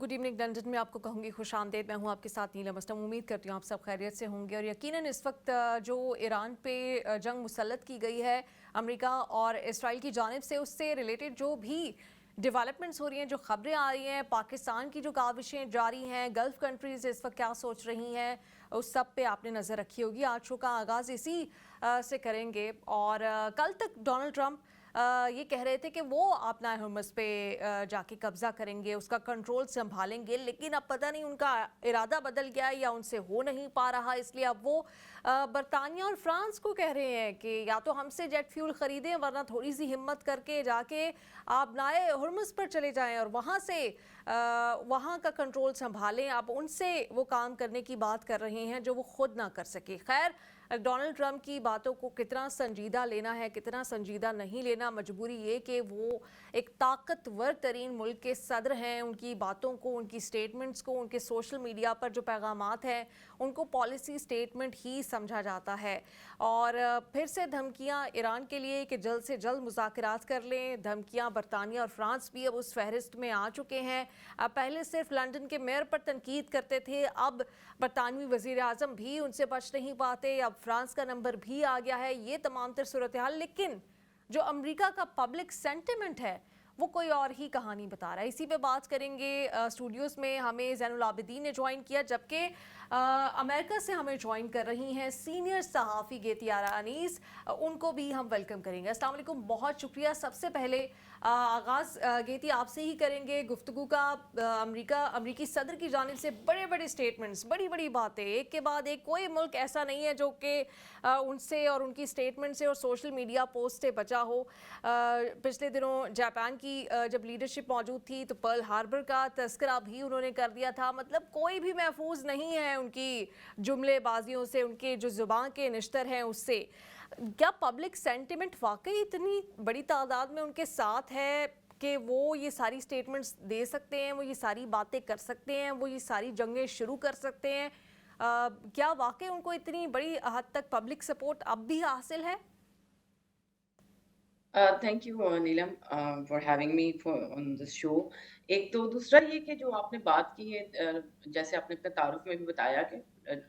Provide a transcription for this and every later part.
Good evening London में आपको कहूँगी खुश आमदेद। मैं हूँ आपके साथ नीलम असलम। उम्मीद करती हूँ आप सब खैरियत से होंगे। और यकीनन इस वक्त जो ईरान पे जंग मुसल्लत की गई है अमेरिका और इसराइल की जानिब से, उससे रिलेटेड जो भी डेवलपमेंट्स हो रही हैं, जो खबरें आ रही हैं, पाकिस्तान की जो काविशें जारी हैं, गल्फ़ कंट्रीज़ इस वक्त क्या सोच रही हैं, उस सब पे आपने नज़र रखी होगी। आज शो का आगाज़ इसी से करेंगे। और कल तक डोनाल्ड ट्रंप ये कह रहे थे कि वो अपना हुर्मुज़ पे जाके कब्ज़ा करेंगे, उसका कंट्रोल संभालेंगे, लेकिन अब पता नहीं उनका इरादा बदल गया या उनसे हो नहीं पा रहा। इसलिए अब वो बरतानिया और फ्रांस को कह रहे हैं कि या तो हमसे जेट फ्यूल ख़रीदें, वरना थोड़ी सी हिम्मत करके जाके आप नाए हुर्मुज़ पर चले जाएं और वहाँ से वहाँ का कंट्रोल संभालें। अब उनसे वो काम करने की बात कर रहे हैं जो वो खुद ना कर सके। खैर, डोनाल्ड ट्रंप की बातों को कितना संजीदा लेना है, कितना संजीदा नहीं लेना, मजबूरी ये कि वो एक ताकतवर तरीन मुल्क के सदर हैं। उनकी बातों को, उनकी स्टेटमेंट्स को, उनके सोशल मीडिया पर जो पैगामात हैं, उनको पॉलिसी स्टेटमेंट ही समझा जाता है। और फिर से धमकियां ईरान के लिए कि जल्द से जल्द मुज़ाकरात कर लें। धमकियां बरतानिया और फ्रांस भी अब उस फहरिस्त में आ चुके हैं। अब पहले सिर्फ लंदन के मेयर पर तनकीद करते थे, अब बरतानवी वज़ीर आज़म भी उनसे बच नहीं पाते, अब फ्रांस का नंबर भी आ गया है। ये तमाम तर सूरत हाल, लेकिन जो अमेरिका का पब्लिक सेंटिमेंट है वो कोई और ही कहानी बता रहा है। इसी पे बात करेंगे। स्टूडियोज़ में हमें ज़ैनुल आबिदीन ने ज्वाइन किया, जबकि अमेरिका से हमें ज्वाइन कर रही हैं सीनियर सहाफ़ी गेती अनीस। उनको भी हम वेलकम करेंगे। अस्सलाम वालेकुम, बहुत शुक्रिया। सबसे पहले आगाज़ गेती आपसे ही करेंगे गुफ्तगू का। अमरीकी सदर की जानिब से बड़े बड़े स्टेटमेंट्स, बड़ी बड़ी बातें, एक के बाद एक। कोई मुल्क ऐसा नहीं है जो कि उनसे और उनकी स्टेटमेंट से और सोशल मीडिया पोस्ट से बचा हो। पिछले दिनों जापान की जब लीडरशिप मौजूद थी तो पर्ल हार्बर का तस्करा भी उन्होंने कर दिया था। मतलब कोई भी महफूज नहीं है उनकी जुमलेबाजियों से, उनके जो ज़ुबान के निश्तर हैं उससे। क्या पब्लिक सेंटिमेंट वाकई इतनी बड़ी तादाद में उनके साथ है कि वो ये सारी स्टेटमेंट्स दे सकते हैं, वो ये सारी बातें कर सकते हैं, वो ये सारी जंगें शुरू कर सकते हैं? क्या वाकई उनको इतनी बड़ी हद तक पब्लिक सपोर्ट अब भी हासिल है? Thank you Neelam for having me for on this show. एक तो दूसरा ये कि जो आपने बात की है, जैसे आपने अपने तारुफ में भी बताया कि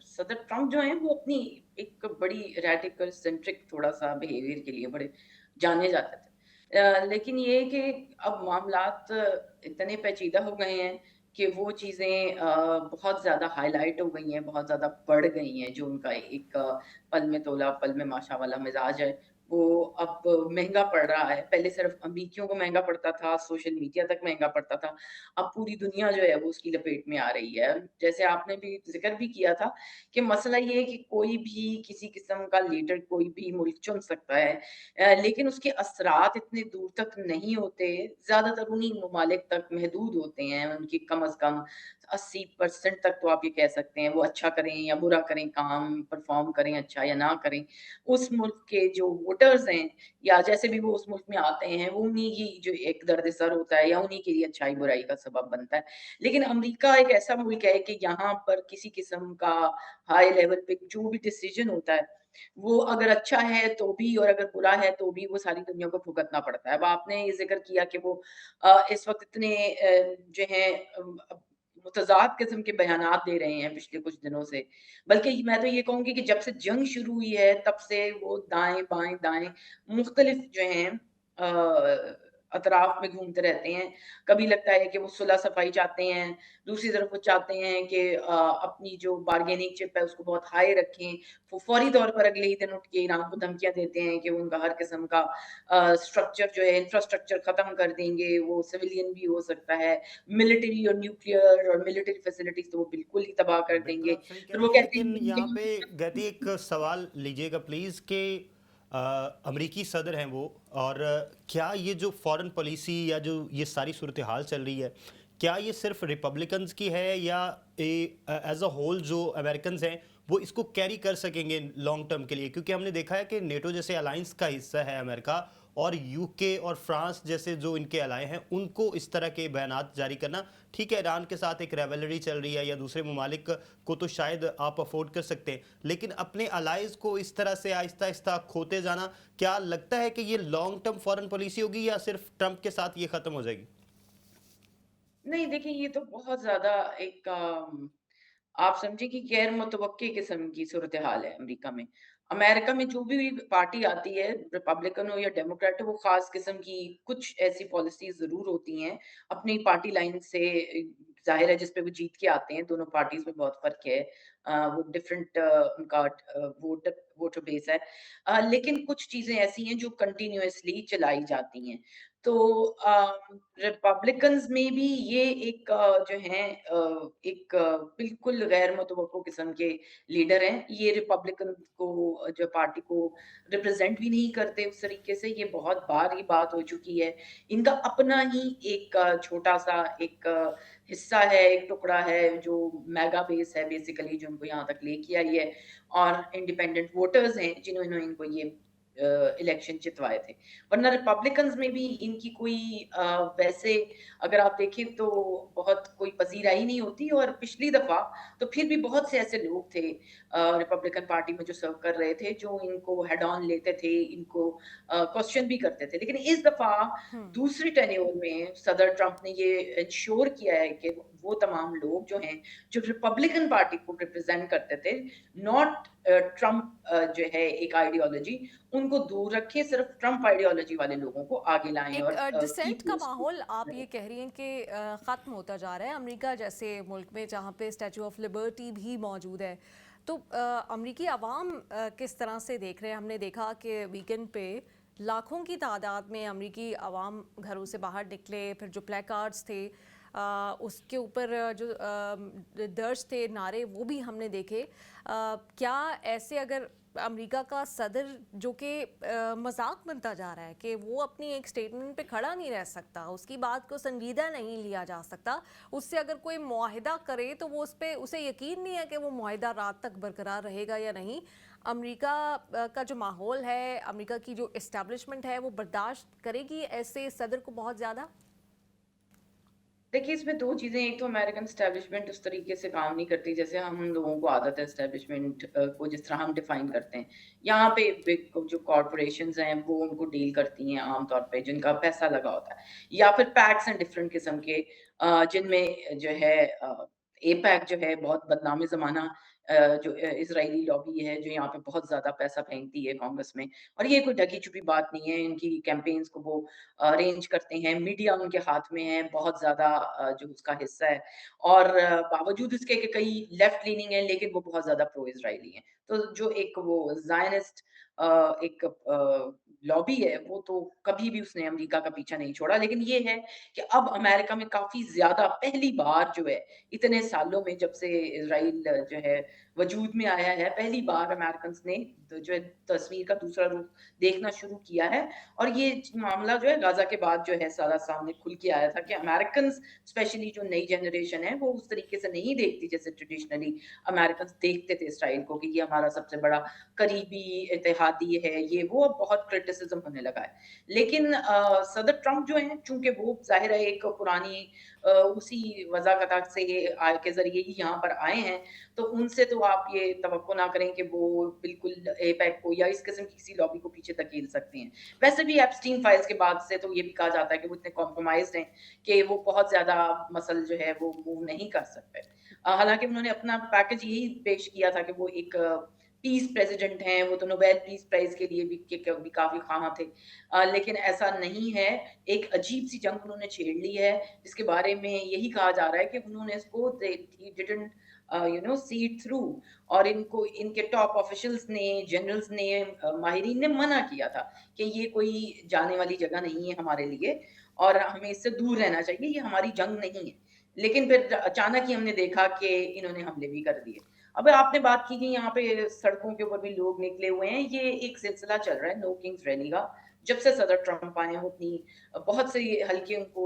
सदर ट्रंप जो हैं वो अपनी एक बड़ी रेडिकल सेंट्रिक थोड़ा सा बिहेवियर के लिए बड़े जाने जाते थे। लेकिन ये कि अब मामलात इतने पेचीदा हो गए हैं कि वो चीज़ें बहुत ज़्यादा हाईलाइट हो गई हैं, बहुत ज़्यादा बढ़ गई हैं। जो उनका एक पल में तोला पल में माशा वाला मिजाज है, वो अब महँगा पड़ रहा है। पहले सिर्फ़ अमरीकियों को महँगा पड़ता था, सोशल मीडिया तक महँगा पड़ता था। अब पूरी दुनिया जो है वो उसकी लपेट में आ रही है। जैसे आपने भी ज़िक्र भी किया था कि मसला ये है कि कोई भी किसी किस्म का लीडर कोई भी मुल्क चुन सकता है, लेकिन उसके असरात इतने दूर तक नहीं होते। ज़्यादातर उन्हीं ममालिक तक महदूद होते हैं। उनकी कम अज़ कम 80% तक तो आप ये कह सकते हैं, वो अच्छा करें या बुरा करें काम, परफ़ॉर्म करें अच्छा या ना करें। उस मुल्क के जो वोटर्स हैं या जैसे भी वो उस मुल्क में आते हैं, वो उन्हीं की जो एक दर्द-ए-सर होता है या उन्हीं के लिए अच्छाई-बुराई का सबब बनता है। लेकिन अमेरिका एक ऐसा मुल्क है कि यहाँ पर किसी किस्म का हाई लेवल पे जो भी डिसीज़न होता है, वो अगर अच्छा है तो भी और अगर बुरा है तो भी वो सारी दुनिया को भुगतना पड़ता है। अब आपने ये ज़िक्र किया कि वो इस वक़्त इतने जो हैं मुतज़ाद किस्म के बयानात दे रहे हैं पिछले कुछ दिनों से। बल्कि मैं तो ये कहूँगी कि जब से जंग शुरू हुई है, तब से वो दाएँ-बाएँ, दाएँ मुख्तलिफ जो हैं अतराफ में घूमते रहते हैं। कभी लगता है कि वो सुलह-सफ़ाई चाहते हैं, दूसरी तरफ वो चाहते हैं कि अपनी जो बार्गेनिंग चिप है उसको बहुत हाई रखें। वो फ़ौरी तौर पर अगले ही दिन उठ के ईरान को धमकियाँ देते हैं कि वो उनका हर किस्म का स्ट्रक्चर जो है इंफ्रास्ट्रक्चर ख़त्म कर देंगे, वो सिविलियन भी हो सकता है, मिलिट्री और न्यूक्लियर और मिलिट्री फैसिलिटीज़ तो वो बिल्कुल ही तबाह कर बिल्कुल देंगे। आप सही कह फिर रही वो हैं, कहते लेकिन हैं यहाँ पे कि गति एक सवाल लीजिएगा प्लीज़ कि अमरीकी सदर हैं वो, और क्या ये जो फॉरेन पॉलिसी या जो ये सारी सूरत हाल चल रही है, क्या ये सिर्फ रिपब्लिकन्स की है या एज अ होल जो अमेरिकन्स हैं वो इसको कैरी कर सकेंगे लॉन्ग टर्म के लिए? क्योंकि हमने देखा है कि नेटो जैसे अलायंस का हिस्सा है अमेरिका, और यूके और फ्रांस जैसे जो इनके अलाय हैं उनको इस तरह के बयानात जारी करना, ठीक है ईरान के साथ एक रेवलरी चल रही है या दूसरे ममालिक को तो शायद आप अफोर्ड कर सकते हैं, लेकिन अपने अलाइज को इस तरह से आहिस्ता आहिस्ता खोते जाना, क्या लगता है कि ये लॉन्ग टर्म फॉरेन पॉलिसी होगी या सिर्फ ट्रंप के साथ ये ख़त्म हो जाएगी? नहीं देखिए, ये तो बहुत ज़्यादा एक आप समझिए कि गैर मुतवक्की किस्म की सूरत-ए-हाल है अमेरिका में। अमेरिका में जो भी पार्टी आती है, रिपब्लिकन हो या डेमोक्रेट हो, वो ख़ास किस्म की कुछ ऐसी पॉलिसीज़ ज़रूर होती हैं, अपनी पार्टी लाइन से ज़ाहिर है जिस पे वो जीत के आते हैं, दोनों पार्टीज़ में बहुत फ़र्क है। वो डिफरेंट उनका वोटर बेस है। लेकिन कुछ चीज़ें ऐसी हैं जो कंटीन्यूअसली चलाई जाती हैं। तो रिपब्लिकन्स में भी ये एक जो है एक बिल्कुल गैर मुतवक्को किस्म के लीडर हैं। ये रिपब्लिकन को जो पार्टी को रिप्रेजेंट भी नहीं करते उस तरीके से, ये बहुत बार ये बात हो चुकी है। इनका अपना ही एक छोटा-सा एक हिस्सा है, एक टुकड़ा है जो मेगा बेस है बेसिकली जो इनको यहाँ तक लेके आई है और इंडिपेंडेंट वोटर्स हैं जिन्होंने इनको ये इलेक्शन जितवाए थे। वरना रिपब्लिकन्स में भी इनकी कोई वैसे अगर आप देखें तो बहुत कोई पज़ीराई नहीं होती और पिछली दफ़ा तो फिर भी बहुत से ऐसे लोग थे रिपब्लिकन पार्टी में जो सर्व कर रहे थे, जो इनको हेड ऑन लेते थे, इनको क्वेश्चन भी करते थे। लेकिन इस दफ़ा हम्म। दूसरी टेन्योर में सदर ट्रंप ने ये इंश्योर किया है कि वो तमाम लोग जो हैं, जो रिपब्लिकन पार्टी को रिप्रेज़ेंट करते थे, नॉट ट्रंप जो है एक आइडियोलॉजी उनको दूर रखें, सिर्फ ट्रम्प आइडियोलॉजी वाले लोगों को आगे लाएँ एक और की डिसेंट का पोस्ट माहौल आप ये कह रही हैं कि ख़त्म होता जा रहा है अमेरिका जैसे मुल्क में जहाँ पे स्टैचू ऑफ लिबर्टी भी मौजूद है। तो अमेरिकी अवाम किस तरह से देख रहे हैं? हमने देखा कि वीकेंड पे लाखों की तादाद में अमेरिकी अवाम घरों से बाहर निकले, फिर जो प्ले कार्ड्स थे उसके ऊपर जो दर्ज थे नारे वो भी हमने देखे। क्या ऐसे अगर अमेरिका का सदर जो कि मजाक बनता जा रहा है कि वो अपनी एक स्टेटमेंट पे खड़ा नहीं रह सकता, उसकी बात को संजीदा नहीं लिया जा सकता, उससे अगर कोई मुआहिदा करे तो वो उस पे उसे यकीन नहीं है कि वो मुआहिदा रात तक बरकरार रहेगा या नहीं। अमेरिका का जो माहौल है, अमेरिका की जो इस्टेब्लिशमेंट है वो बर्दाश्त करेगी ऐसे सदर को बहुत ज़्यादा? देखिए, इसमें 2 चीज़ें, एक तो अमेरिकन एस्टेब्लिशमेंट उस तरीके से काम नहीं करती जैसे हम लोगों को आदत है एस्टेब्लिशमेंट को जिस तरह हम डिफाइन करते हैं। यहाँ पे बिग जो कॉर्पोरेशंस हैं वो उनको डील करती हैं आम तौर पे जिनका पैसा लगा होता है या फिर पैक्स एंड डिफरेंट किस्म के जिनमें जो है एपैक जो है बहुत बदनाम ज़माना जो इज़राइली लॉबी है जो यहाँ पे बहुत ज़्यादा पैसा फेंकती है कांग्रेस में और ये कोई ढकी-छुपी बात नहीं है। इनकी कैम्पेन्स को वो अरेंज करते हैं, मीडिया उनके हाथ में है, बहुत ज़्यादा जो उसका हिस्सा है और बावजूद इसके कि कई लेफ्ट लीनिंग है, लेकिन वो बहुत ज़्यादा प्रो इज़राइली हैं। तो जो एक वो ज़ायनिस्ट एक लॉबी है, वो तो कभी भी उसने अमेरिका का पीछा नहीं छोड़ा। लेकिन ये है कि अब अमेरिका में काफ़ी ज़्यादा पहली बार जो है, इतने सालों में जब से इज़राइल जो है वजूद में आया है, पहली बार अमेरिकन्स ने जो है तस्वीर का दूसरा रूप देखना शुरू किया है और ये मामला जो है गाज़ा के बाद जो है सारा सामने खुल के आया था कि अमेरिकन्स स्पेशली जो नई जनरेशन है वो उस तरीके से नहीं देखती जैसे ट्रेडिशनली अमेरिकन्स देखते थे इसराइल को कि ये हमारा सबसे बड़ा करीबी इत्तेहादी है, ये वो अब बहुत क्रिटिसिज्म होने लगा है। लेकिन सदर ट्रंप जो हैं चूँकि वो ज़ाहिर है एक पुरानी उसी वज़ाक़त से आय के ज़रिए ही यहाँ पर आए हैं, तो उनसे तो आप ये तवक्को ना करें कि वो बिल्कुल एपेक को या इस किस्म की किसी लॉबी को पीछे धकेल सकते हैं। वैसे भी एप्स्टीन फाइल्स के बाद से तो ये भी कहा जाता है कि वो इतने कॉम्प्रोमाइज़्ड हैं कि वो बहुत ज़्यादा मसल जो है वो मूव नहीं कर सकते। हालाँकि उन्होंने अपना पैकेज यही पेश किया था कि वो एक पीस प्रेज़िडेंट हैं, वो तो नोबेल पीस प्राइज़ के लिए भी काफ़ी ख़्वाहाँ थे। लेकिन ऐसा नहीं है, एक अजीब-सी जंग उन्होंने छेड़ ली है, जिसके बारे में यही कहा जा रहा है कि उन्होंने इसको ही डिडन्ट सी इट थ्रू और इनको इनके टॉप ऑफिशियल्स ने, जनरल्स ने माहिरीन ने मना किया था कि ये कोई जाने वाली जगह नहीं है हमारे लिए और हमें इससे दूर रहना चाहिए, ये हमारी जंग नहीं है। लेकिन फिर अचानक ही हमने देखा कि इन्होंने हमले भी कर दिए। अब आपने बात की कि यहाँ पे सड़कों के ऊपर भी लोग निकले हुए हैं, ये एक सिलसिला चल रहा है नो किंग्स रैली का। जब से सदर ट्रंप आए हैं वो अपनी बहुत से हल्के उनको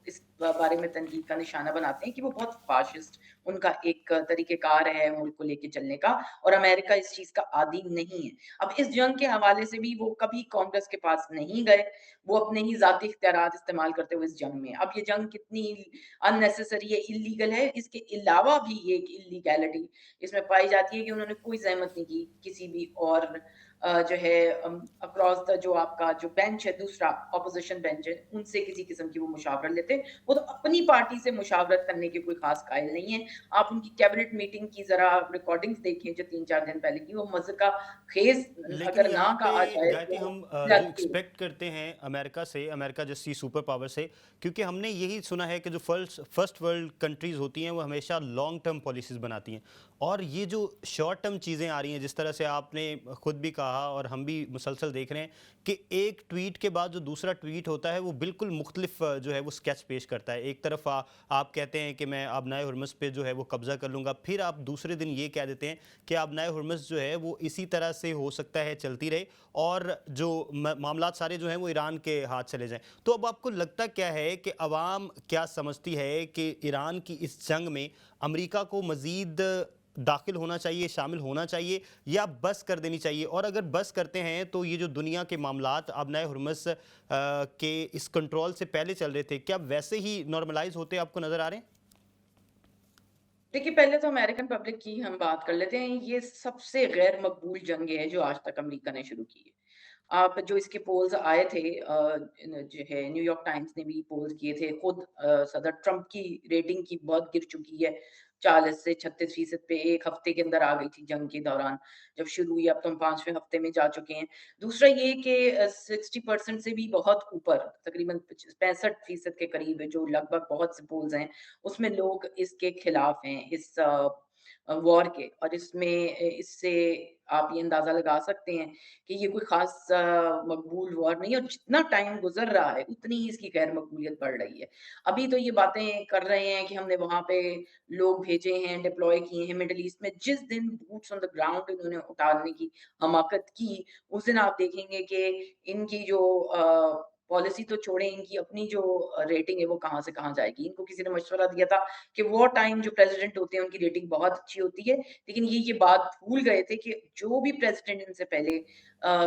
इस बारे में तनकीद का निशाना बनाते हैं कि वो बहुत फ़ाशिस्ट उनका एक तरीक़ेकार है मुल्क को लेके चलने का और अमेरिका इस चीज़ का आदी नहीं है। अब इस जंग के हवाले से भी वो कभी कांग्रेस के पास नहीं गए, वो अपने ही ज़ाती इख्तियारात इस्तेमाल करते हुए इस जंग में। अब ये जंग कितनी अननेसेसरी है, इल्लीगल है, इसके अलावा भी ये एक इल्लीगैलिटी इसमें पाई जाती है कि उन्होंने कोई ज़हमत नहीं की किसी भी और जो है अक्रॉस द जो आपका जो बेंच है दूसरा ऑपोज़िशन बेंच है, उनसे किसी किस्म की वो मुशावरत लेते। وہ تو اپنی پارٹی سے مشاورت کرنے کے کوئی خاص قائل نہیں ہے. آپ ان کی کیبنٹ میٹنگ کی ذرا ریکارڈنگز دیکھیں جو 3-4 دن پہلے کی, وہ مذہقہ خیز لیکن اگر نہ یہاں پہ کہا جائے گایتی تو ہم جو لگتی ہے. ایکسپیکٹ کرتے ہیں امریکہ سے, امریکہ جیسی سپر پاور سے, کیونکہ ہم نے یہی سنا ہے کہ جو فرسٹ ورلڈ کنٹریز ہوتی ہیں وہ ہمیشہ لانگ ٹرم پالیسیز بناتی ہیں, اور یہ جو شارٹ ٹرم چیزیں آ رہی ہیں, جس طرح سے آپ نے خود بھی کہا اور ہم بھی مسلسل دیکھ رہے ہیں کہ ایک ٹویٹ کے بعد جو دوسرا ٹویٹ ہوتا ہے وہ بالکل مختلف جو ہے وہ سکیچ پیش کرتا ہے. ایک طرف آپ کہتے ہیں کہ میں آبنائے ہرمز پہ جو ہے وہ قبضہ کر لوں گا, پھر آپ دوسرے دن یہ کہہ دیتے ہیں کہ آبنائے ہرمز جو ہے وہ اسی طرح سے ہو سکتا ہے چلتی رہے اور جو معاملات سارے جو ہیں وہ ایران کے ہاتھ چلے جائیں. تو اب آپ کو لگتا کیا ہے کہ عوام کیا سمجھتی ہے کہ ایران کی اس جنگ میں امریکہ کو مزید داخل ہونا چاہیے, شامل ہونا چاہیے, یا بس کر دینی چاہیے؟ اور اگر بس کرتے ہیں تو یہ جو دنیا کے معاملات آبنائے ہرمز کے اس کنٹرول سے پہلے چل رہے تھے, کیا ویسے ہی نارملائز ہوتے آپ کو نظر آ رہے ہیں؟ دیکھیے, پہلے تو امریکن پبلک کی ہم بات کر لیتے ہیں. یہ سب سے غیر مقبول جنگ ہے جو آج تک امریکہ نے شروع کی ہے. آپ جو اس کے پولز آئے تھے, جو ہے نیو یارک ٹائمز نے بھی پولز کیے تھے, خود صدر ٹرمپ کی ریٹنگ کی بہت گر چکی ہے, 40 سے 36% پہ ایک ہفتے کے اندر آ گئی تھی جنگ کے دوران جب شروع ہوئی. اب تو ہم 5ویں ہفتے میں جا چکے ہیں. دوسرا یہ کہ 60% سے بھی بہت اوپر, تقریباً 65% کے قریب ہے, جو لگ بھگ بہت سے پولز ہیں اس میں لوگ اس کے خلاف ہیں, اس وار کے. اور اس میں اس سے آپ یہ اندازہ لگا سکتے ہیں کہ یہ کوئی خاص مقبول وار نہیں ہے, اور جتنا ٹائم گزر رہا ہے اتنی ہی اس کی غیر مقبولیت بڑھ رہی ہے. ابھی تو یہ باتیں کر رہے ہیں کہ ہم نے وہاں پہ لوگ بھیجے ہیں, ڈپلوائے کیے ہیں مڈل ایسٹ میں. جس دن بوٹس آن دا گراؤنڈ انہوں نے اتارنے کی حماقت کی, اس دن آپ دیکھیں گے کہ ان کی جو پالیسی تو چھوڑیں, ان کی اپنی جو ریٹنگ ہے وہ کہاں سے کہاں جائے گی. ان کو کسی نے مشورہ دیا تھا کہ وار ٹائم جو پریزیڈنٹ ہوتے ہیں ان کی ریٹنگ بہت اچھی ہوتی ہے, لیکن یہ بات بھول گئے تھے کہ جو بھی پریزیڈنٹ ان سے پہلے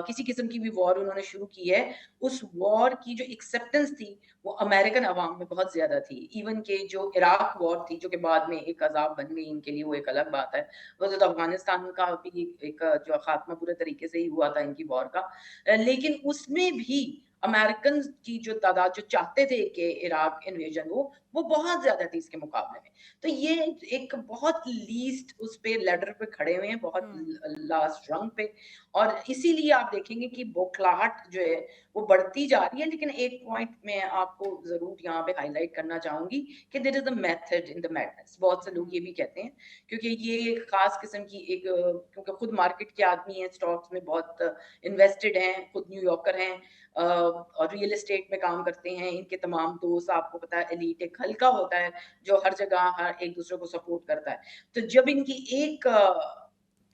کسی قسم کی بھی وار انہوں نے شروع کی ہے, اس وار کی جو ایکسیپٹنس تھی وہ امریکن عوام میں بہت زیادہ تھی. ایون کہ جو عراق وار تھی جو کہ بعد میں ایک عذاب بن گئی ان کے لیے, وہ ایک الگ بات ہے. وزارت افغانستان کا بھی ایک جو خاتمہ پورے طریقے سے ہی ہوا تھا ان کی وار کا, لیکن اس میں بھی امریکن کی جو تعداد جو چاہتے تھے کہ عراق انویژن ہو, وہ بہت زیادہ تھی اس کے مقابلے میں. تو یہ ایک بہت لیسٹ اس پہ لیڈر پہ کھڑے ہوئے ہیں, بہت لاسٹ رنگ پہ, اور اسی لیے آپ دیکھیں گے کہ بوکھلاہٹ جو ہے وہ بڑھتی جا رہی ہے. لیکن ایک پوائنٹ میں آپ کو ضرور یہاں پہ ہائی لائٹ کرنا چاہوں گی کہ دیر از a method in the madness. بہت سے لوگ یہ بھی کہتے ہیں, کیونکہ یہ ایک خاص قسم کی ایک, کیونکہ خود مارکیٹ کے آدمی ہیں, اسٹاکس میں بہت انویسٹڈ ہیں, خود نیو یارکر ہیں اور ریئل اسٹیٹ میں کام کرتے ہیں. ان کے تمام دوست آپ کو پتا ہے ایلیٹ ایک ہلکا ہوتا ہے جو ہر جگہ ہر ایک دوسرے کو سپورٹ کرتا ہے. تو جب ان کی ایک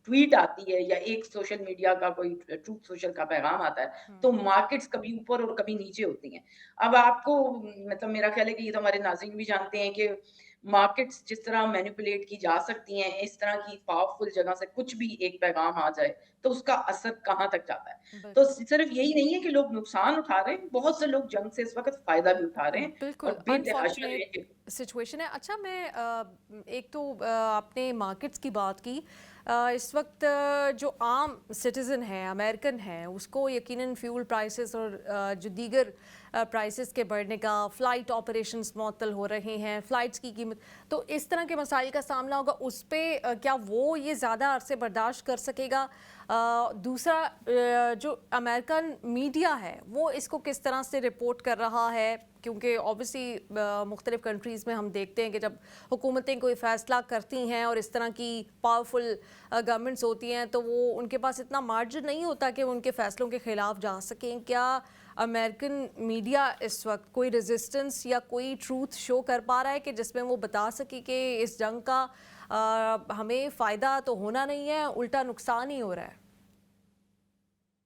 ٹویٹ آتی ہے یا ایک سوشل میڈیا کا کوئی ٹروتھ سوشل کا پیغام آتا ہے, تو مارکیٹس کبھی اوپر اور کبھی نیچے ہوتی ہیں. اب آپ کو مطلب میرا خیال ہے کہ یہ تو ہمارے ناظرین بھی جانتے ہیں کہ مارکیٹس جس طرح مینیپولیٹ کی جا سکتی ہیں, اس طرح کی پاورفل جگہ سے کچھ بھی ایک پیغام آ جائے تو اس کا اثر کہاں تک جاتا ہے. تو صرف یہی نہیں ہے کہ لوگ نقصان اٹھا رہے ہیں, بہت سے لوگ جنگ سے اس وقت فائدہ بھی اٹھا رہے ہیں بالکل اور بے تحاشا انفارچونیٹ سچویشن ہے. اچھا, میں ایک تو آپ نے مارکیٹس کی بات کی, اس وقت جو عام سٹیزن ہے, امریکن ہے, اس کو یقیناً فیول پرائسز اور جو دیگر پرائسز کے بڑھنے کا, فلائٹ آپریشنز معطل ہو رہے ہیں, فلائٹس کی قیمت, تو اس طرح کے مسائل کا سامنا ہوگا. اس پہ کیا وہ یہ زیادہ عرصے برداشت کر سکے گا؟ دوسرا, جو امریکن میڈیا ہے وہ اس کو کس طرح سے رپورٹ کر رہا ہے, کیونکہ اوبیسلی مختلف کنٹریز میں ہم دیکھتے ہیں کہ جب حکومتیں کوئی فیصلہ کرتی ہیں اور اس طرح کی پاورفل گورنمنٹس ہوتی ہیں تو وہ ان کے پاس اتنا مارجن نہیں ہوتا کہ وہ ان کے فیصلوں کے خلاف جا سکیں. کیا امریکن میڈیا اس وقت کوئی ریزسٹنس یا کوئی ٹروتھ شو کر پا رہا ہے کہ جس میں وہ بتا سکے کہ اس جنگ کا ہمیں فائدہ تو ہونا نہیں ہے, الٹا نقصان ہی ہو رہا ہے؟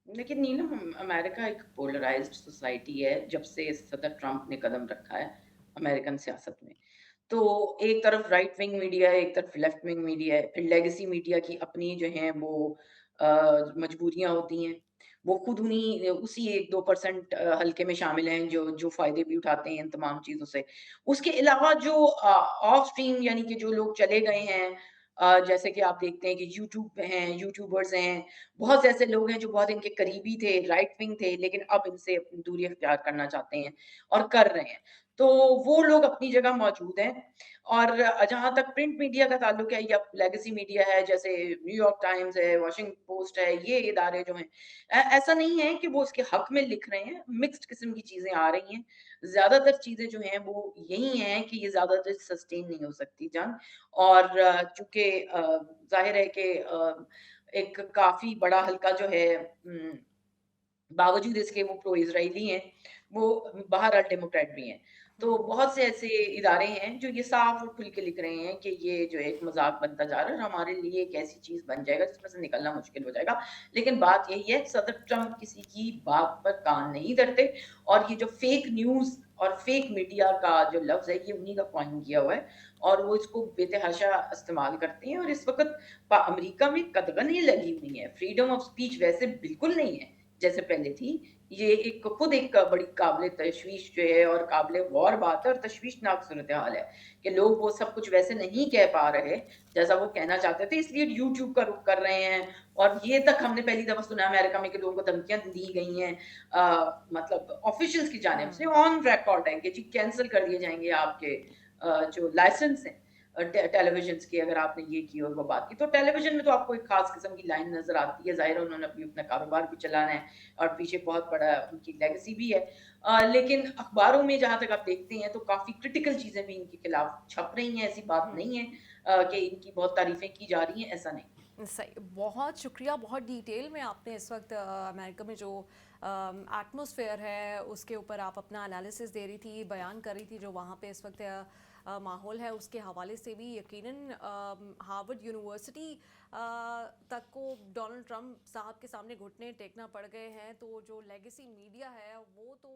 لیکن نیلم, امریکہ ایک پولرائزڈ سوسائٹی ہے جب سے صدر ٹرمپ نے قدم رکھا ہے امریکن سیاست میں. تو ایک طرف رائٹ ونگ میڈیا ہے, ایک طرف لیفٹ ونگ میڈیا ہے, پھر لیگیسی میڈیا کی اپنی جو ہیں وہ مجبوریاں ہوتی ہیں. وہ خود اسی 1-2% حلقے میں شامل ہیں جو فائدے بھی اٹھاتے ہیں ان تمام چیزوں سے. اس کے علاوہ جو آف اسٹریم یعنی کہ جو لوگ چلے گئے ہیں, جیسے کہ آپ دیکھتے ہیں کہ یوٹیوب پہ ہیں, یوٹیوبرز ہیں, بہت سے ایسے لوگ ہیں جو بہت ان کے قریبی تھے, رائٹ ونگ تھے, لیکن اب ان سے دوری اختیار کرنا چاہتے ہیں اور کر رہے ہیں. तो वो लोग अपनी जगह मौजूद हैं। और जहाँ तक प्रिंट मीडिया का ताल्लुक है या लेगेसी मीडिया है, जैसे न्यूयॉर्क टाइम्स है, वाशिंगटन पोस्ट है, ये इदारे जो हैं, ऐसा नहीं है कि वो उसके हक में लिख रहे हैं, मिक्स्ड किस्म की चीज़ें आ रही हैं। ज़्यादातर चीज़ें जो हैं वो यही हैं कि ये ज़्यादा देर सस्टेन नहीं हो सकती जंग। और चूँकि ज़ाहिर है कि एक काफ़ी बड़ा हल्का जो है, बावजूद इसके वो प्रो इज़राइली हैं, वो बहरहाल डेमोक्रेट भी हैं। तो बहुत से ऐसे इदारे हैं जो ये साफ और खुल के लिख रहे हैं कि ये जो है एक मज़ाक बनता जा रहा है और हमारे लिए एक ऐसी चीज़ बन जाएगा जिसमें से निकलना मुश्किल हो जाएगा। लेकिन बात यही है, सदर ट्रंप किसी की बात पर कान नहीं धरते और ये जो फेक न्यूज़ और फेक मीडिया का जो लफ्ज़ है, ये उन्हीं का कॉइन किया हुआ है और वो इसको बेतहाशा इस्तेमाल करते हैं। और इस वक़्त अमेरिका में कदगनें लगी हुई हैं, फ्रीडम ऑफ स्पीच वैसे बिल्कुल नहीं है जैसे पहले थी। ये एक खुद एक बड़ी काबिल तशवीश जो है और काबिल गौर बात है और तशवीशनाक सूरत-ए-हाल है कि लोग वो सब कुछ वैसे नहीं कह पा रहे, जैसा वो कहना चाहते थे, इसलिए यूट्यूब का रुख कर रहे हैं। और ये तक हमने पहली दफ़ा सुना अमेरिका में कि लोगों को धमकियाँ दी गई हैं, मतलब ऑफ़िशियल्स की जानिब से ऑन रिकॉर्ड है कि जी कैंसल कर दिए जाएँगे आपके जो लाइसेंस हैं टेलीविजन्स की, अगर आपने ये की और वो बात की। तो टेलीविज़न में तो आपको एक ख़ास किस्म की लाइन नज़र आती है, ज़ाहिर है उन्होंने अपना कारोबार भी चलाना है और पीछे बहुत बड़ा उनकी लेगेसी भी है। लेकिन अखबारों में जहाँ तक आप देखते हैं तो काफ़ी क्रिटिकल चीज़ें भी इनके खिलाफ छप रही हैं, ऐसी बात हम्म। नहीं है कि इनकी बहुत तारीफ़ें की जा रही हैं, ऐसा नहीं। सही, बहुत शुक्रिया। बहुत डिटेल में आपने इस वक्त अमेरिका में जो एटमॉस्फेयर है उसके ऊपर आप अपना एनालिसिस दे रही थी, बयान कर रही थी, जो वहाँ पे इस वक्त माहौल है उसके हवाले से भी। यकीनन हार्वर्ड यूनिवर्सिटी तक को डोनाल्ड ट्रंप साहब के सामने घुटने टेकना पड़ गए हैं। तो जो लेगेसी मीडिया है वो तो